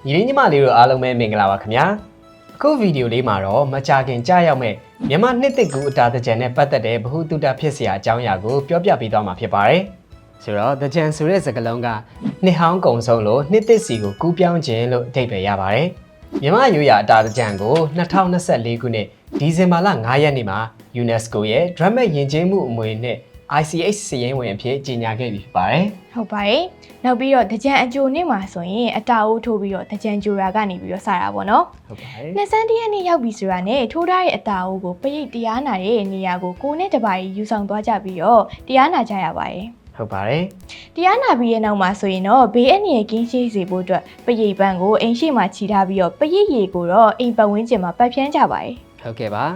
ညီလေးညီမလေးတို့အားလုံးပဲမင်္ဂလာပါခင်ဗျာအခုဗီဒီယိုလေးမှာတော့မကြာခင်ကြာရောက်မဲ့မြန်မာနှစ်သစ်ကူအတာတကြံနဲ့ပတ်သက်တဲ့ဗဟုသုတဖြစ်စရာအကြောင်းအရာကိုပြောပြပေးသွားမှာဖြစ်ပါတယ်ဆိုတော့တကြံဆိုတဲ့စကားလုံးကနှစ်ဟောင်းကုံဆုံးလို့နှစ်သစ်စီကိုကူးပြောင်းခြင်းလို့အဓိပ္ပာယ်ရပါတယ်မြန်မာရိုးရာအတာတကြံကို2024ခုနှစ်ဒီဇင်ဘာလ9ရက်နေ့မှာ UNESCO ရဲ့ Drama ယဉ်ကျေးမှုအမွေနဲ့ ICH စည်ရင်းဝင်အဖြစ်ကြေညာခဲ့ပြီဖြစ်ပါတယ်ဟုတ်ပါတယ်နောက်ပြီးတော့တကြံအကျိုးနေ့မှာဆိုရင်အတာအိုးထိုးပြီးတော့တကြံကြိုရာကနေပြီးတော့စတာပေါ့နော်ဟုတ်ပါတယ်နှစ်ဆန်းတရက်နေ့ရောက်ပြီဆိုတာနဲ့ထိုးထားတဲ့အတာအိုးကိုပရိတ်တရားနာတဲ့နေရာကိုကိုနဲ့တပါးယူဆောင်သွားကြပြီးတော့တရားနာကြရပါတယ်ဟုတ်ပါတယ်တရားနာပြီးရဲ့နောက်မှာဆိုရင်တော့ဘေးအန္တရာယ်ကင်းရှင်းစေဖို့အတွက်ပရိတ်ပန်းကိုအိမ်ရှိမှခြိထားပြီးတော့ပရိတ်ရည်ကိုတော့အိမ်ပတ်ဝန်းကျင်မှာပတ်ဖြန်းကြပါတယ်ဟုတ်ကဲ့ပါ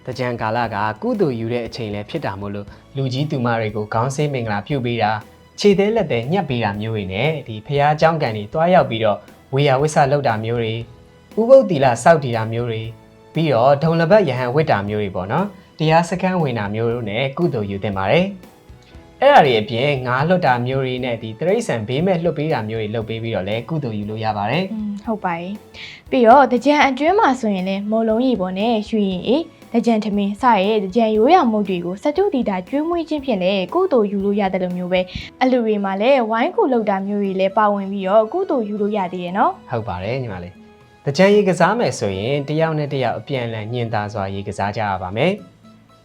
တကြံကာလကကုသိုလ်ယူတဲ့အချိန်လည်းဖြစ်တာမို့လို့လူကြီးသူမတွေကိုခေါင်းဆင်းမင်္ဂလာပြုပေးတာခြေသေးလက်သေးညှက်ပေးတာမျိုးတွေနဲ့ဒီဖះเจ้าကန်တွေတွားရောက်ပြီးတော့ဝေယဝိဆလောက်တာမျိုးတွေဥပုပ်တီလာစောက်တီတာမျိုးတွေပြီးတော့ဒုံလဘတ်ယဟန်ဝိတာမျိုးတွေပေါ့နော်တရားစခန်းဝင်တာမျိုးတို့နဲ့ကုသိုလ်ယူသင့်ပါတယ်အဲ့ဒါတွေအပြင်ငါးလွတ်တာမျိုးတွေနဲ့ဒီတရိတ်ဆန်ဘေးမဲ့လွတ်ပေးတာမျိုးတွေလုပ်ပေးပြီးတော့လည်းကုသိုလ်ယူလို့ရပါတယ်ဟုတ်ပါတယ်ပြီးတော့တကြံအတွင်းမှာဆိုရင်လည်းမော်လုံးရီပေါ်နဲ့ရွှေရင်အေးတကြံထမင်းစရဲ့တကြံရိုးရာမုတ်တွေကိုစတုတီတာကျွေးမွေးခြင်းဖြင့်လည်းကုသိုလ်ယူလို့ရတယ်လို့မျိုးပဲအလူတွေမှာလည်းဝိုင်းကူလောက်တာမျိုးတွေလည်းပါဝင်ပြီးတော့ကုသိုလ်ယူလို့ရသေးရဲ့နော်ဟုတ်ပါတယ်ညီမလေးတကြံရေကစားမယ်ဆိုရင်တယောက်နဲ့တယောက်အပြန်အလှန်ညင်သာစွာရေကစားကြရပါမယ်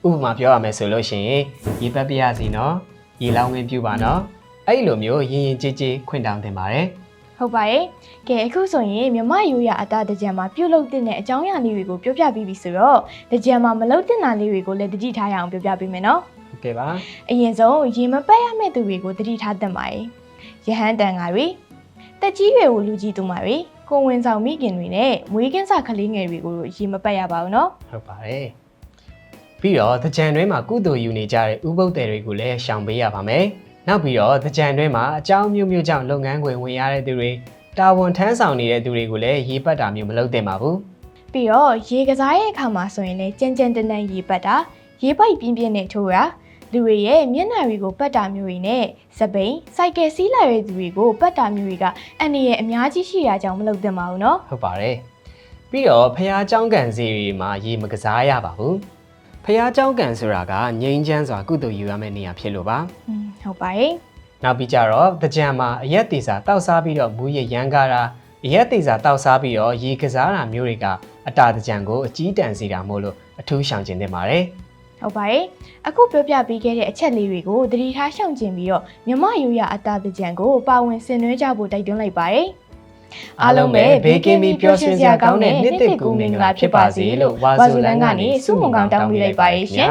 ဥပမာပြောရမယ်ဆိုလို့ရှိရင်ရေပတ်ပြရစီနော်ရေလောင်းဝင်ပြပါနော်အဲ့လိုမျိုးရင်ရင်ကြည်ကြည်ခွင့်တောင်းတင်ပါတယ်ဟုတ်ပါတယ်ကဲအခုဆိုရင်မြမရိုးရာအတာတကြံမှာပြုတ်လုတဲ့အကြောင်းအရာလေးတွေကိုပြောပြပြီးပြီဆိုတော့တကြံမှာမလုတဲ့နာလေးတွေကိုလည်းတတိထားရအောင်ပြောပြပေးမယ်နော်ဟုတ်ကဲ့ပါအရင်ဆုံးရေမပတ်ရမယ့်သူတွေကိုတတိထားသင့်ပါတယ်ရဟန်းတန်ဃာတွေတက်ကြီးတွေကိုလူကြီးသူမတွေကိုဝင်ဆောင်မိခင်တွေနဲ့မွေးကင်းစာကလေးငယ်တွေကိုရေမပတ်ရပါဘူးနော်ဟုတ်ပါတယ်ပြီးတော့တကြံတွင်းမှာကုသိုလ်ယူနေကြတဲ့ဥပုပ်တယ်တွေကိုလည်းရှောင်ပေးရပါမယ်နောက်ပြီးတော့တကြံတွင်းမှာအကြောင်းမျိုးမျိုးကြောင့်လုပ်ငန်းခွင်ဝင်ရတဲ့သူတွေတာဝန်ထမ်းဆောင်နေတဲ့သူတွေကိုလည်းရေပတ်တာမျိုးမလုပ်သင့်ပါဘူးပြီးတော့ရေကစားရဲ့အခါမှာဆိုရင်လည်းကြမ်းကြမ်းတမ်းတမ်းရေပတ်တာရေပိုက်ပြင်းပြင်းနဲ့ထိုးတာလူတွေရဲ့မျက်နှာတွေကိုပတ်တာမျိုးတွေနဲ့စပိန်စိုက်ကယ်စီးလာတဲ့သူတွေကိုပတ်တာမျိုးတွေကအန်ဒီရဲ့အများကြီးရှိတာကြောင့်မလုပ်သင့်ပါဘူးเนาะဟုတ်ပါတယ်ပြီးတော့ဖះเจ้าကန်စီတွေမှာရေမကစားရပါဘူးဖះเจ้าကန်ဆိုတာကငြိမ်းချမ်းစွာကုသိုလ်ယူရမယ့်နေရာဖြစ်လို့ပါဟုတ်ပါတယ်နောက်ပြီးကြတော့တကြံမှာအရက်တေစာတောက်စားပြီးတော့မူရရန်ကားတာအရက်တေစာတောက်စားပြီးတော့ရေကစားတာမျိုးတွေကအတာတကြံကိုအကြီးတန်းစေတာမို့လို့အထူးရှောင်ကျဉ်သင့်ပါတယ်ဟုတ်ပါတယ်အခုပြောပြပေးခဲ့တဲ့အချက်လေးတွေကိုသတိထားရှောင်ကျဉ်ပြီးတော့မြမရိုးရာအတာတကြံကိုပါဝင်ဆင်နွှဲကြဖို့တိုက်တွန်းလိုက်ပါတယ်အားလုံးပဲဘေးကင်းပြီးပျော်ရွှင်စရာကောင်းတဲ့နှစ်သစ်ကူမင်္ဂလာဖြစ်ပါစေလို့ဝါဆိုလန်းကနေဆုမွန်ကောင်းတောင်းပေးလိုက်ပါရရှင်